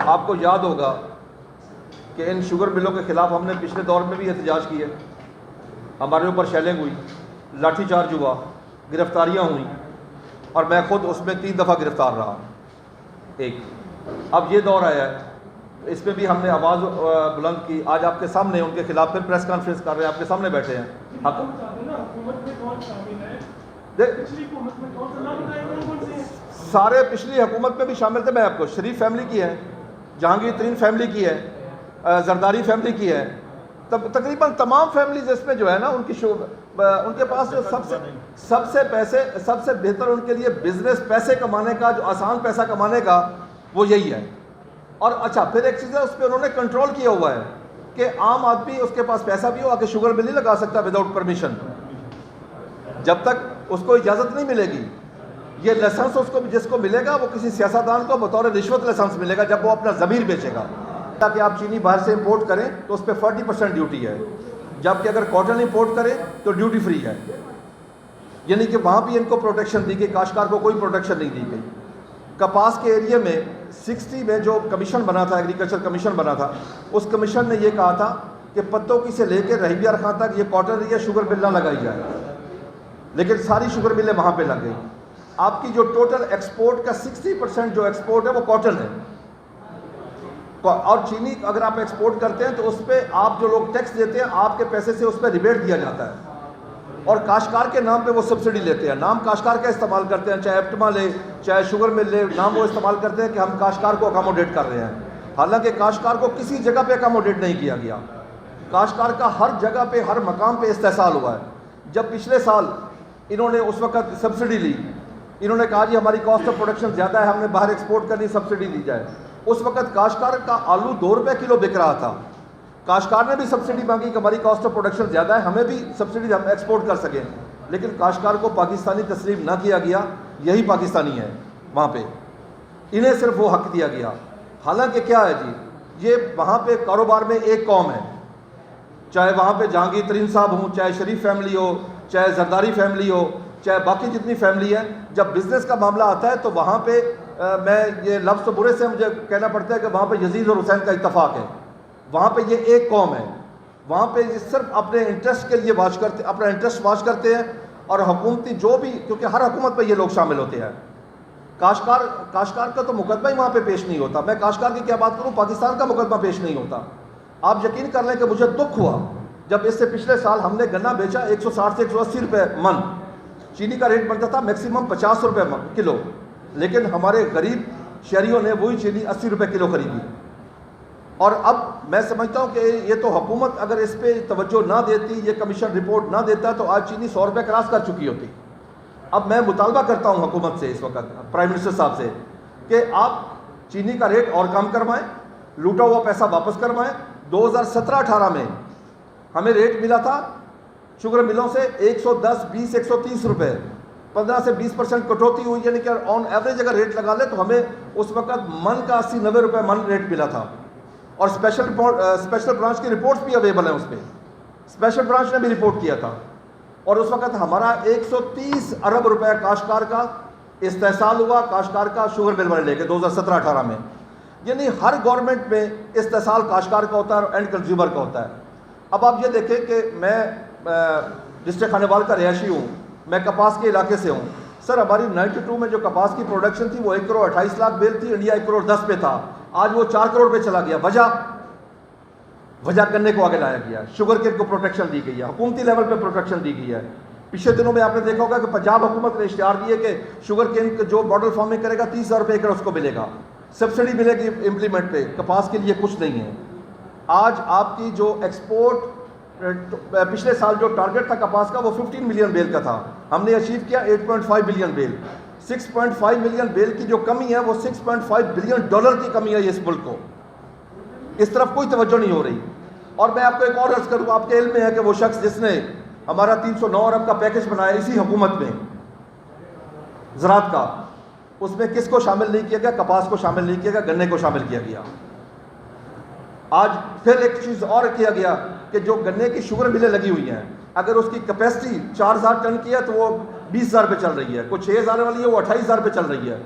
آپ کو یاد ہوگا کہ ان شوگر ملوں کے خلاف ہم نے پچھلے دور میں بھی احتجاج کیے، ہمارے اوپر شیلنگ ہوئی، لاٹھی چارج ہوا، گرفتاریاں ہوئیں، اور میں خود اس میں 3 دفعہ گرفتار رہا۔ اب یہ دور آیا ہے، اس میں بھی ہم نے آواز بلند کی۔ آج آپ کے سامنے ان کے خلاف پھر پریس کانفرنس کر رہے ہیں، آپ کے سامنے بیٹھے ہیں۔ سارے پچھلی حکومت میں بھی شامل تھے۔ میں آپ کو شریف فیملی کی ہے، جہانگیر ترین فیملی کی ہے، زرداری فیملی کی ہے، تقریباً تمام فیملیز اس میں جو ہے نا ان کے پاس جو سب سے بہتر ان کے لیے بزنس پیسے کمانے کا، جو آسان پیسہ کمانے کا، وہ یہی ہے۔ اور اچھا پھر ایک چیز ہے، اس پہ انہوں نے کنٹرول کیا ہوا ہے کہ عام آدمی اس کے پاس پیسہ بھی ہو، آ کے شوگر مل نہیں لگا سکتا وداؤٹ پرمیشن، جب تک اس کو اجازت نہیں ملے گی۔ یہ لائسنس اس کو جس کو ملے گا وہ کسی سیاستدان کو بطور رشوت لائسنس ملے گا جب وہ اپنا ضمیر بیچے گا۔ تاکہ آپ چینی باہر سے امپورٹ کریں تو اس پہ 40% ڈیوٹی ہے، جبکہ اگر کاٹن امپورٹ کریں تو ڈیوٹی فری ہے۔ یعنی کہ وہاں بھی ان کو پروٹیکشن دی گئی، کاشتکار کو کوئی پروٹیکشن نہیں دی گئی۔ کپاس کے ایریے میں 60 میں جو کمیشن بنا تھا، ایگریکلچر کمیشن بنا تھا، اس کمیشن نے یہ کہا تھا کہ پتوں کی سے لے کے رحیمیار خان تک یہ کاٹن ایریا شوگر مل نہ لگائی جائے، لیکن ساری شوگر ملیں وہاں پہ لگ گئی۔ آپ کی جو ٹوٹل ایکسپورٹ کا 60% جو ایکسپورٹ ہے وہ کاٹن ہے، اور چینی اگر آپ ایکسپورٹ کرتے ہیں تو اس پہ آپ جو لوگ ٹیکس دیتے ہیں، آپ کے پیسے سے اس پہ ریبیٹ دیا جاتا ہے، اور کاشتکار کے نام پہ وہ سبسڈی لیتے ہیں۔ نام کاشتکار کا استعمال کرتے ہیں، چاہے ایپٹما لے چاہے شوگر مل لے، نام وہ استعمال کرتے ہیں کہ ہم کاشتکار کو اکاموڈیٹ کر رہے ہیں، حالانکہ کاشتکار کو کسی جگہ پہ اکاموڈیٹ نہیں کیا گیا۔ کاشتکار کا ہر جگہ پہ، ہر مقام پہ استحصال ہوا ہے۔ جب پچھلے سال انہوں نے اس وقت سبسڈی لی، انہوں نے کہا جی ہماری کاسٹ آف پروڈکشن زیادہ ہے، ہم نے باہر ایکسپورٹ کرنی، سبسڈی دی جائے۔ اس وقت کاشتکار کا آلو 2 روپے کلو بک رہا تھا، کاشتکار نے بھی سبسڈی مانگی کہ ہماری کاسٹ آف پروڈکشن زیادہ ہے، ہمیں بھی سبسڈی، ہم ایکسپورٹ کر سکیں، لیکن کاشتکار کو پاکستانی تسلیم نہ کیا گیا۔ یہی پاکستانی ہے وہاں پہ، انہیں صرف وہ حق دیا گیا۔ حالانکہ کیا ہے جی، یہ وہاں پہ کاروبار میں ایک قوم ہے، چاہے وہاں پہ جہانگیر ترین صاحب ہوں، چاہے شریف فیملی ہو، چاہے زرداری فیملی ہو، چاہے باقی جتنی فیملی ہے۔ جب بزنس کا معاملہ آتا ہے تو وہاں پہ میں یہ لفظ تو برے سے مجھے کہنا پڑتا ہے کہ وہاں پہ یزید اور حسین کا اتفاق ہے، وہاں پہ یہ ایک قوم ہے، وہاں پہ صرف اپنے انٹرسٹ کے لیے واچ کرتے، اپنا انٹرسٹ واچ کرتے ہیں، اور حکومتی جو بھی، کیونکہ ہر حکومت پہ یہ لوگ شامل ہوتے ہیں۔ کاشتکار کا تو مقدمہ ہی وہاں پہ پیش نہیں ہوتا۔ میں کاشتکار کی کیا بات کروں، پاکستان کا مقدمہ پیش نہیں ہوتا۔ آپ یقین کر لیں کہ مجھے دکھ ہوا جب اس سے پچھلے سال ہم نے گنا بیچا 160 سے 180 روپے من، چینی کا ریٹ بنتا تھا میکسیمم 50 روپے کلو، لیکن ہمارے غریب شہریوں نے وہی چینی 80 روپے کلو خریدی۔ اور اب میں سمجھتا ہوں کہ یہ تو حکومت اگر اس پہ توجہ نہ دیتی، یہ کمیشن رپورٹ نہ دیتا، تو آج چینی 100 روپے کراس کر چکی ہوتی۔ اب میں مطالبہ کرتا ہوں حکومت سے، اس وقت پرائم منسٹر صاحب سے، کہ آپ چینی کا ریٹ اور کم کروائیں، لوٹا ہوا پیسہ واپس کروائیں۔ 2017-18 میں ہمیں ریٹ ملا تھا شوگر ملوں سے 110، 20، 130 روپے، 15 سے 20% کٹوتی ہوئی، یعنی کہ آن ایوریج اگر ریٹ لگا لیں تو ہمیں اس وقت من کا 80-90 روپے من ریٹ ملا تھا۔ اور اسپیشل برانچ کی رپورٹس بھی اویلیبل ہیں، اس پہ اسپیشل برانچ نے بھی رپورٹ کیا تھا، اور اس وقت ہمارا 130 ارب روپے کاشتکار کا استحصال ہوا، کاشتکار کا شوگر مل والے لے کے 2017-18 میں۔ یعنی ہر گورنمنٹ میں استحصال کاشتکار کا ہوتا ہے اور اینڈ کنزیومر کا ہوتا ہے۔ اب آپ یہ دیکھیں کہ میں ڈسٹرکٹ خانیوال کا رہائشی ہوں، میں کپاس کے علاقے سے ہوں۔ سر ہماری 92 میں جو کپاس کی پروڈکشن تھی وہ 1 کروڑ 28 لاکھ بیل تھی، انڈیا 1 کروڑ 10 پہ تھا، آج وہ 4 کروڑ پہ چلا گیا۔ وجہ گنے کو آگے لایا گیا، شوگر کین کو پروٹیکشن دی گئی ہے، حکومتی لیول پہ پروٹیکشن دی گئی ہے۔ پچھلے دنوں میں آپ نے دیکھا ہوگا کہ پنجاب حکومت نے اشتہار دیے کہ شوگر کین جو ماڈل فارمنگ کرے گا 30,000 روپے ایکڑ اس کو ملے گا، سبسڈی ملے گی امپلیمنٹ پہ۔ کپاس کے لیے کچھ نہیں ہے۔ آج آپ کی جو ایکسپورٹ پچھلے سال جو ٹارگٹ تھا کپاس کا وہ 15 ملین بیل کا تھا، ہم نے اچیو کیا 8.5 بلین بیل۔ 6.5 ملین بیل کی جو کمی ہے وہ $6.5 بلین کی کمی ہے اس ملک کو، اس طرف کوئی توجہ نہیں ہو رہی۔ اور میں آپ کو ایک اور عرض کروں، آپ کے علم میں ہے کہ وہ شخص جس نے ہمارا 309 ارب کا پیکج بنایا اسی حکومت میں زراعت کا، اس میں کس کو شامل نہیں کیا گیا؟ کپاس کو شامل نہیں کیا گیا، گنے کو شامل کیا گیا۔ آج پھر ایک چیز اور کیا گیا کہ جو گنے کی شوگر ملیں لگی ہوئی ہیں، اگر اس کی کیپیسٹی 4,000 ٹن کی ہے تو وہ 20,000 پہ چل رہی ہے, کوئی 6,000 والی ہے وہ 28,000 پہ چل رہی ہے.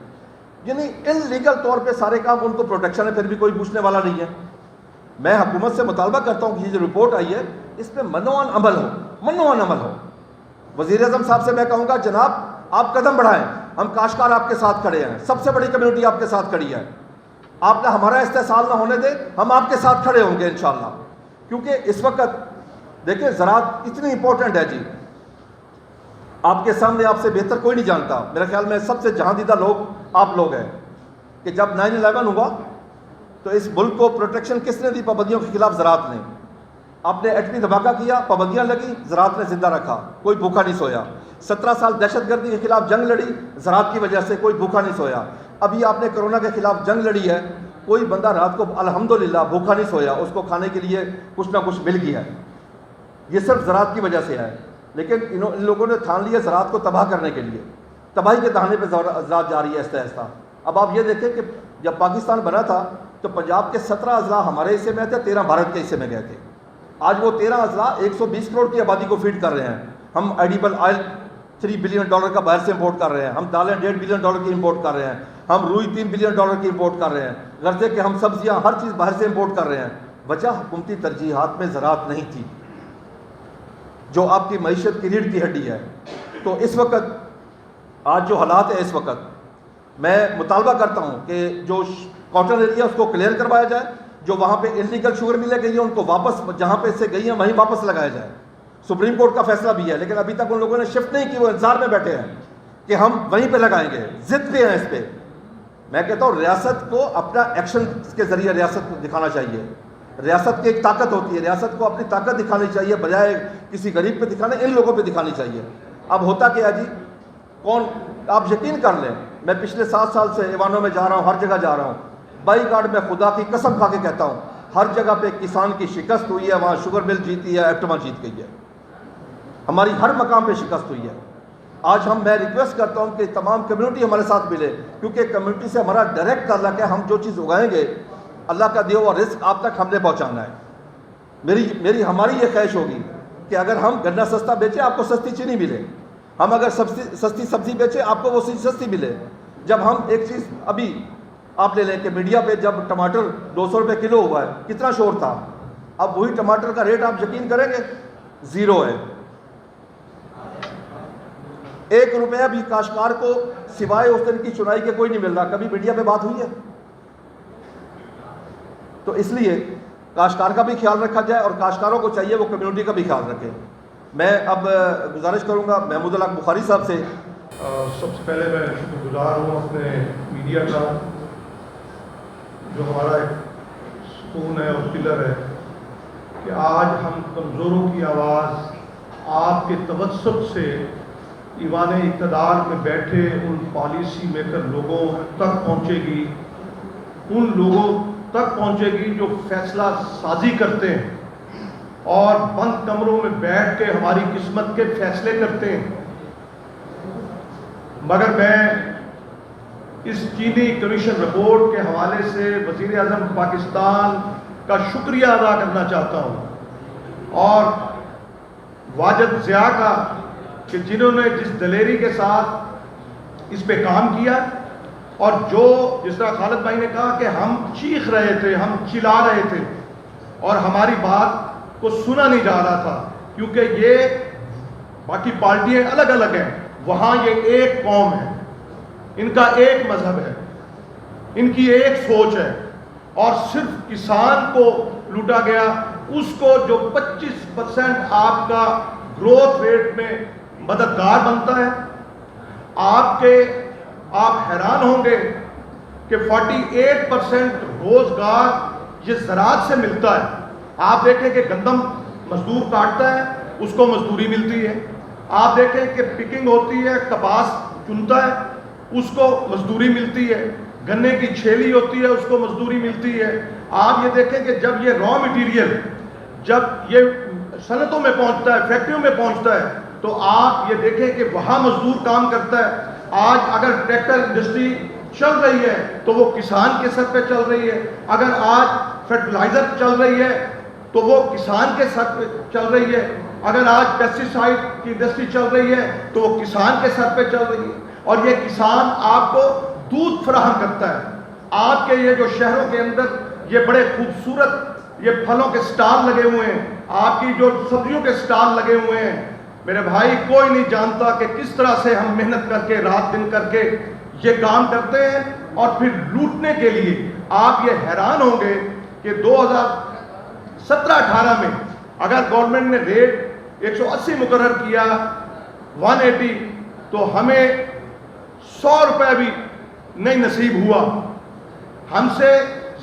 یعنی ان لیگل طور پہ سارے کام ان کو پروٹیکشن ہے, پھر بھی کوئی پوچھنے والا نہیں ہے. میں حکومت سے مطالبہ کرتا ہوں کہ یہ جو رپورٹ آئی ہے اس پہ منوان عمل ہو, منوان عمل ہو. وزیر اعظم صاحب سے میں کہوں گا جناب آپ قدم بڑھائیں, ہم کاشتکار آپ کے ساتھ کھڑے ہیں, سب سے بڑی کمیونٹی آپ کے ساتھ کھڑی ہے. آپ نے ہمارا استحصال نہ ہونے دے, ہم آپ کے ساتھ کھڑے ہوں گے انشاءاللہ. کیونکہ اس وقت دیکھیں زراعت اتنی امپورٹنٹ ہے جی, آپ کے سامنے آپ سے بہتر کوئی نہیں جانتا. میرے خیال میں سب سے جہاندیدہ لوگ آپ لوگ ہیں کہ جب 9/11 ہوا تو اس ملک کو پروٹیکشن کس نے دی؟ پابندیوں کے خلاف زراعت نے. آپ نے ایٹمی دھماکہ کیا, پابندیاں لگی, زراعت نے زندہ رکھا, کوئی بھوکا نہیں سویا. 17 سال دہشت گردی کے خلاف جنگ لڑی, زراعت کی وجہ سے کوئی بھوکا نہیں سویا. ابھی آپ نے کرونا کے خلاف جنگ لڑی ہے, کوئی بندہ رات کو الحمدللہ بھوکا نہیں سویا, اس کو کھانے کے لیے کچھ نہ کچھ مل گیا ہے. یہ صرف زراعت کی وجہ سے ہے. لیکن ان لوگوں نے ٹھان لیا زراعت کو تباہ کرنے کے لیے, تباہی کے دہانے پہ زراعت جاری ہے آہستہ آہستہ. اب آپ یہ دیکھیں کہ جب پاکستان بنا تھا تو پنجاب کے 17 اضلاع ہمارے حصے میں تھے, 13 بھارت کے حصے میں گئے تھے. آج وہ 13 اضلاع 120 کروڑ کی آبادی کو فیڈ کر رہے ہیں. ہم ایڈیبل آئل $3 بلین کا باہر سے امپورٹ کر رہے ہیں, ہم دالیں $1.5 بلین کی امپورٹ کر رہے ہیں, ہم روئی $3 بلین کی امپورٹ کر رہے ہیں, غرضے کہ ہم سبزیاں ہر چیز باہر سے امپورٹ کر رہے ہیں. وجہ حکومتی ترجیحات میں زراعت نہیں تھی جو آپ کی معیشت کی ریڑھ کی ہڈی ہے. تو اس وقت آج جو حالات ہیں, اس وقت میں مطالبہ کرتا ہوں کہ جو کاٹن ایریا اس کو کلیئر کروایا جائے, جو وہاں پہ انلیگل شوگر ملیں گئی ہیں ان کو واپس جہاں پہ سے گئی ہیں وہیں واپس لگایا جائے. سپریم کورٹ کا فیصلہ بھی ہے لیکن ابھی تک ان لوگوں نے شفٹ نہیں کی, وہ انتظار میں بیٹھے ہیں کہ ہم وہیں پہ لگائیں گے, ضد پہ ہیں اس پہ. میں کہتا ہوں ریاست کو اپنا ایکشن کے ذریعے ریاست کو دکھانا چاہیے. ریاست کی ایک طاقت ہوتی ہے, ریاست کو اپنی طاقت دکھانی چاہیے بجائے کسی غریب پہ دکھانے, ان لوگوں پہ دکھانی چاہیے. اب ہوتا کیا جی, کون, آپ یقین کر لیں میں پچھلے 7 سال سے ایوانوں میں جا رہا ہوں, ہر جگہ جا رہا ہوں, بائی گارڈ میں خدا کی قسم کھا کے کہتا ہوں ہر جگہ پہ کسان کی شکست ہوئی ہے. وہاں شوگر مل جیتی ہے, ایپٹما جیت گئی ہے, ہماری ہر مقام پہ شکست ہوئی ہے. آج میں ریکویسٹ کرتا ہوں کہ تمام کمیونٹی ہمارے ساتھ ملے, کیونکہ کمیونٹی سے ہمارا ڈائریکٹ تعلق ہے. ہم جو چیز اگائیں گے اللہ کا دیا ہوا رزق آپ تک ہم نے پہنچانا ہے. ہماری یہ خواہش ہوگی کہ اگر ہم گنا سستا بیچیں آپ کو سستی چینی ملے, ہم اگر سستی سبزی بیچیں آپ کو وہ سستی ملے. جب ہم ایک چیز ابھی آپ لے لیں کہ میڈیا پہ جب ٹماٹر 200 روپے کلو ہوا ہے کتنا شور تھا, اب وہی ٹماٹر کا ریٹ آپ یقین کریں گے 0 ہے. 1 روپیہ بھی کاشتکار کو سوائے اس دن کی چنائی کے کوئی نہیں مل رہا. کبھی میڈیا پہ بات ہوئی ہے؟ تو اس لیے کاشتکار کا بھی خیال رکھا جائے اور کاشتکاروں کو چاہیے وہ کمیونٹی کا بھی خیال رکھے. میں اب گزارش کروں گا محمود الحق بخاری صاحب سے. سب سے پہلے میں شکر گزار ہوں اپنے میڈیا کا جو ہمارا ایک ستون ہے اور پلر ہے کہ آج ہم کمزوروں کی آواز آپ کے توسط سے ایوان اقتدار میں بیٹھے ان پالیسی میکر لوگوں تک پہنچے گی, ان لوگوں تک پہنچے گی جو فیصلہ سازی کرتے ہیں اور بند کمروں میں بیٹھ کے ہماری قسمت کے فیصلے کرتے ہیں. مگر میں اس چینی کمیشن رپورٹ کے حوالے سے وزیر اعظم پاکستان کا شکریہ ادا کرنا چاہتا ہوں اور واجد ضیاء کا کہ جنہوں نے جس دلیری کے ساتھ اس پہ کام کیا اور جو جس طرح خالد بھائی نے کہا کہ ہم چیخ رہے تھے, ہم چلا رہے تھے اور ہماری بات کو سنا نہیں جا رہا تھا کیونکہ یہ باقی پارٹیاں الگ الگ ہیں, وہاں یہ ایک قوم ہے, ان کا ایک مذہب ہے, ان کی ایک سوچ ہے اور صرف کسان کو لوٹا گیا. اس کو جو 25% آپ کا گروتھ ریٹ میں مددگار بنتا ہے, آپ حیران ہوں گے کہ 48% روزگار یہ زراعت سے ملتا ہے. آپ دیکھیں کہ گندم مزدور کاٹتا ہے اس کو مزدوری ملتی ہے, آپ دیکھیں کہ پکنگ ہوتی ہے, کپاس چنتا ہے اس کو مزدوری ملتی ہے, گنے کی چھیلی ہوتی ہے اس کو مزدوری ملتی ہے. آپ یہ دیکھیں کہ جب یہ را مٹیریل جب یہ صنعتوں میں پہنچتا ہے, فیکٹریوں میں پہنچتا ہے, تو آپ یہ دیکھیں کہ وہاں مزدور کام کرتا ہے. آج اگر ٹریکٹر انڈسٹری چل رہی ہے تو وہ کسان کے سر پہ چل رہی ہے, اگر آج فرٹیلائزر چل رہی ہے تو وہ کسان کے سر پہ چل رہی ہے, اگر آج پیسٹیسائڈ کی انڈسٹری چل رہی ہے تو وہ کسان کے سر پہ چل رہی ہے، اور یہ کسان آپ کو دودھ فراہم کرتا ہے۔ آپ کے یہ جو شہروں کے اندر یہ بڑے خوبصورت یہ پھلوں کے سٹال لگے ہوئے ہیں، آپ کی جو سبزیوں کے سٹال لگے ہوئے ہیں، میرے بھائی کوئی نہیں جانتا کہ کس طرح سے ہم محنت کر کے رات دن کر کے یہ کام کرتے ہیں، اور پھر لوٹنے کے لیے آپ یہ حیران ہوں گے کہ 2017-18 میں اگر گورنمنٹ نے ریٹ 180 مقرر کیا 180 تو ہمیں 100 روپے بھی نہیں نصیب ہوا، ہم سے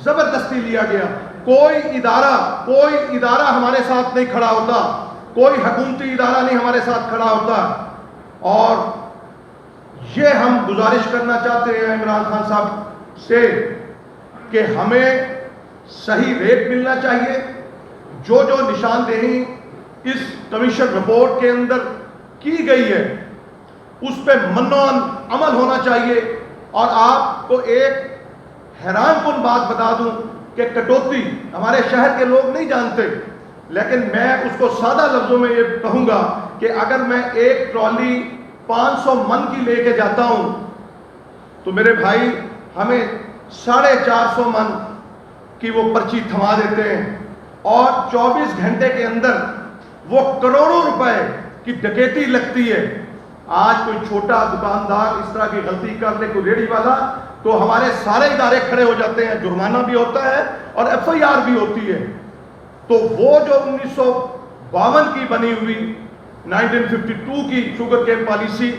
زبردستی لیا گیا۔ کوئی ادارہ ہمارے ساتھ نہیں کھڑا ہوتا، کوئی حکومتی ادارہ نہیں ہمارے ساتھ کھڑا ہوتا، اور یہ ہم گزارش کرنا چاہتے ہیں عمران خان صاحب سے کہ ہمیں صحیح ریٹ ملنا چاہیے۔ جو نشاندہی اس کمیشن رپورٹ کے اندر کی گئی ہے اس پہ منوعن عمل ہونا چاہیے۔ اور آپ کو ایک حیران کن بات بتا دوں کہ کٹوتی ہمارے شہر کے لوگ نہیں جانتے، لیکن میں اس کو سادہ لفظوں میں یہ کہوں گا کہ اگر میں ایک ٹرالی 500 من کی لے کے جاتا ہوں تو میرے بھائی ہمیں 450 من کی وہ پرچی تھما دیتے ہیں، اور 24 گھنٹے کے اندر وہ کروڑوں روپے کی ڈکیتی لگتی ہے۔ آج کوئی چھوٹا دکاندار اس طرح کی غلطی کر لے، کوئی ریڑھی والا، تو ہمارے سارے ادارے کھڑے ہو جاتے ہیں، جرمانہ بھی ہوتا ہے اور FIR بھی ہوتی ہے۔ تو وہ جو 1952 کی بنی ہوئی 1952 کی شوگر کین پالیسی،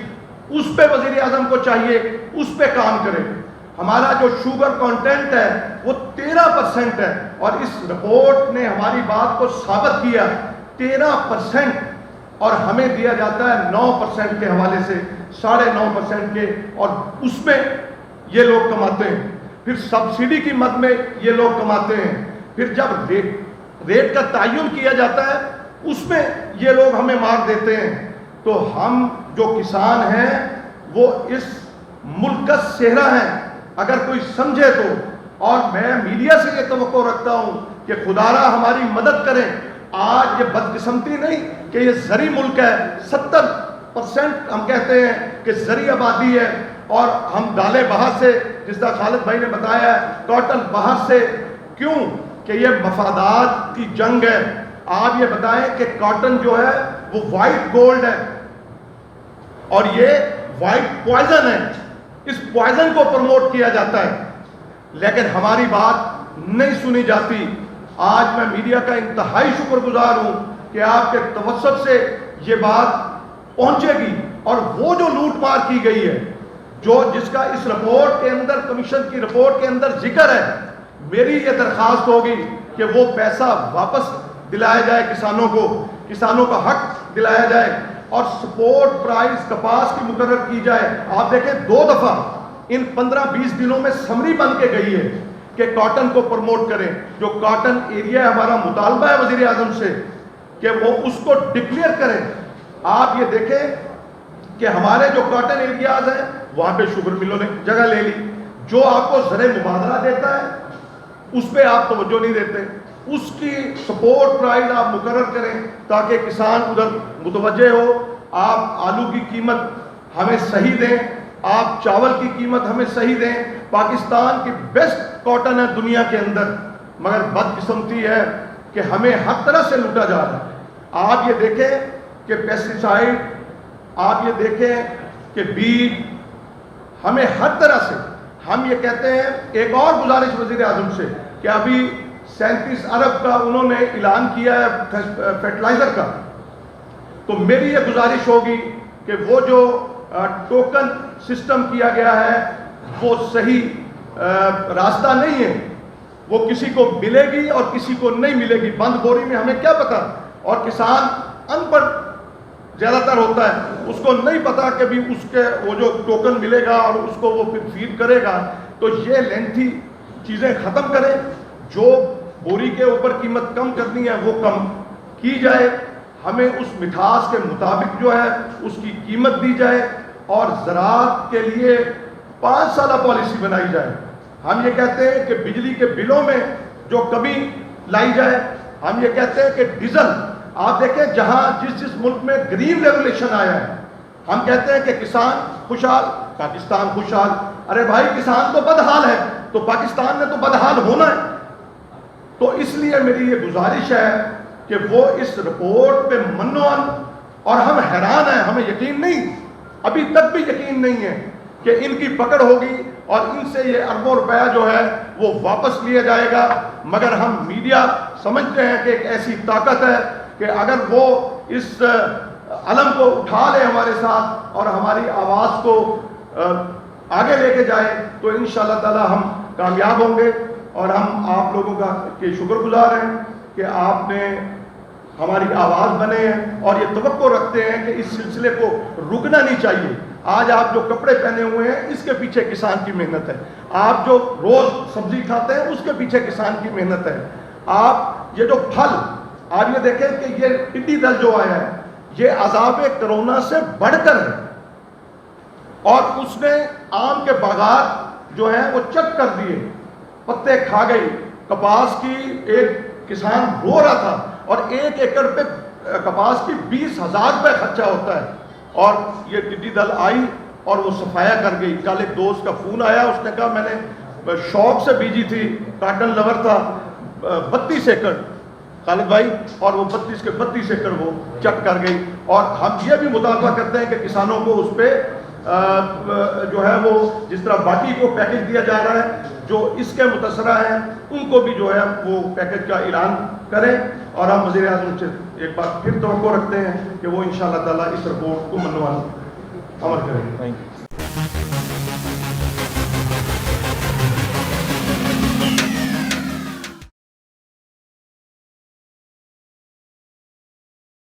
اس پہ وزیر اعظم کو چاہیے اس پہ کام کرے۔ ہمارا جو شوگر کانٹینٹ ہے وہ 13% ہے، اور اس رپورٹ نے ہماری بات کو ثابت کیا 13%، اور ہمیں دیا جاتا ہے 9% کے حوالے سے، 9.5% کے، اور اس میں یہ لوگ کماتے ہیں۔ پھر سبسڈی کی مد میں یہ لوگ کماتے ہیں، پھر جب ریٹ کا تعین کیا جاتا ہے اس میں یہ لوگ ہمیں مار دیتے ہیں۔ تو ہم جو کسان ہیں وہ اس ملک کا چہرہ ہیں، اگر کوئی سمجھے تو، اور میں میڈیا سے یہ توقع رکھتا ہوں کہ خدارا ہماری مدد کریں۔ آج یہ بدقسمتی نہیں کہ یہ زرعی ملک ہے، 70% ہم کہتے ہیں کہ زرعی آبادی ہے، اور ہم ڈالیں باہر سے، جس طرح خالد بھائی نے بتایا ہے، کاٹن باہر سے، کیوں کہ یہ مفادات کی جنگ ہے۔ آپ یہ بتائیں کہ کاٹن جو ہے وہ وائٹ گولڈ ہے، اور یہ وائٹ پوائزن ہے، اس پوائزن کو پروموٹ کیا جاتا ہے، لیکن ہماری بات نہیں سنی جاتی۔ آج میں میڈیا کا انتہائی شکر گزار ہوں کہ آپ کے توسط سے یہ بات پہنچے گی، اور وہ جو لوٹ مار کی گئی ہے، جس کا اس رپورٹ کے اندر، کمیشن کی رپورٹ کے اندر ذکر ہے، میری یہ درخواست ہوگی کہ وہ پیسہ واپس دلایا جائے کسانوں کو، کسانوں کا حق دلایا جائے، اور سپورٹ پرائز کپاس کی مقرر کی جائے۔ آپ دیکھیں 2 دفعہ ان 15-20 دنوں میں سمری بن کے گئی ہے کہ کاٹن کو پروموٹ کریں۔ جو کاٹن ایریا ہے، ہمارا مطالبہ ہے وزیر اعظم سے کہ وہ اس کو ڈکلیئر کریں۔ آپ یہ دیکھیں کہ ہمارے جو کاٹن ایریاز ہیں وہاں پہ شوگر ملوں نے جگہ لے لی، جو آپ کو زرعی مبادلہ دیتا ہے اس پہ آپ توجہ نہیں دیتے، اس کی سپورٹ پرائز آپ مقرر کریں تاکہ کسان ادھر متوجہ ہو۔ آپ آلو کی قیمت ہمیں صحیح دیں، آپ چاول کی قیمت ہمیں صحیح دیں۔ پاکستان کی بیسٹ کاٹن ہے دنیا کے اندر، مگر بدقسمتی ہے کہ ہمیں ہر طرح سے لوٹا جا رہا ہے۔ آپ یہ دیکھیں کہ پیسٹیسائڈ، آپ یہ دیکھیں کہ بیج، ہمیں ہر طرح سے، ہم یہ کہتے ہیں، ایک اور گزارش وزیر اعظم سے کہ ابھی 37 ارب کا انہوں نے اعلان کیا ہے فرٹیلائزر کا، تو میری یہ گزارش ہوگی کہ وہ جو ٹوکن سسٹم کیا گیا ہے وہ صحیح راستہ نہیں ہے، وہ کسی کو ملے گی اور کسی کو نہیں ملے گی، بند گوری میں ہمیں کیا پتا، اور کسان ان پڑھ زیادہ تر ہوتا ہے، اس کو نہیں پتا کہ بھی اس کے وہ جو ٹوکن ملے گا اور اس کو وہ پھر فیڈ کرے گا۔ تو یہ لینتھی چیزیں ختم کریں، جو بوری کے اوپر قیمت کم کرنی ہے وہ کم کی جائے، ہمیں اس مٹھاس کے مطابق جو ہے اس کی قیمت دی جائے، اور زراعت کے لیے 5 سالہ پالیسی بنائی جائے۔ ہم یہ کہتے ہیں کہ بجلی کے بلوں میں جو کمی لائی جائے، ہم یہ کہتے ہیں کہ ڈیزل آپ دیکھیں جہاں جس ملک میں گرین ریگولیشن آیا ہے، ہم کہتے ہیں کہ کسان خوشحال، پاکستان خوشحال. ارے بھائی کسان تو بدحال ہے تو پاکستان نے تو بدحال ہونا ہے. تو اس لیے میری یہ گزارش ہے کہ وہ اس رپورٹ پہ منون، اور ہم حیران ہیں، ہمیں یقین نہیں، ابھی تک بھی یقین نہیں ہے کہ ان کی پکڑ ہوگی اور ان سے یہ اربوں روپیہ جو ہے وہ واپس لیا جائے گا. مگر ہم میڈیا سمجھتے ہیں کہ ایک ایسی طاقت ہے کہ اگر وہ اس علم کو اٹھا لے ہمارے ساتھ اور ہماری آواز کو آگے لے کے جائے تو انشاءاللہ تعالی ہم کامیاب ہوں گے. اور ہم آپ لوگوں کا کے شکر گزار ہیں کہ آپ نے ہماری آواز بنے ہیں اور یہ توقع رکھتے ہیں کہ اس سلسلے کو رکنا نہیں چاہیے. آج آپ جو کپڑے پہنے ہوئے ہیں اس کے پیچھے کسان کی محنت ہے. آپ جو روز سبزی کھاتے ہیں اس کے پیچھے کسان کی محنت ہے. آپ یہ جو پھل، آپ یہ دیکھیں کہ یہ ٹڈی دل جو آیا ہے یہ عذاب کرونا سے بڑھ کر ہے، اور اس نے آم کے باغات جو ہیں وہ چک کر دیے، پتے کھا گئی. کپاس کی ایک کسان رو رہا تھا اور 1 ایکڑ پہ کپاس کی 20,000 روپے خرچہ ہوتا ہے، اور یہ ٹڈی دل آئی اور وہ صفایا کر گئی. کل ایک دوست کا فون آیا، اس نے کہا میں نے شوق سے بیجی تھی، کاٹن لور تھا، 32 ایکڑ خالد بھائی، اور وہ 32 کے 32 ایکڑ وہ چک کر گئی. اور ہم یہ بھی مطالبہ کرتے ہیں کہ کسانوں کو اس پہ جو ہے وہ جس طرح باقی کو پیکج دیا جا رہا ہے، جو اس کے متاثرہ ہیں ان کو بھی جو ہے وہ پیکج کا اعلان کریں. اور ہم وزیر اعظم سے ایک بار پھر توقع رکھتے ہیں کہ وہ انشاءاللہ تعالیٰ اس رپورٹ کو منوان عمل کریں گے.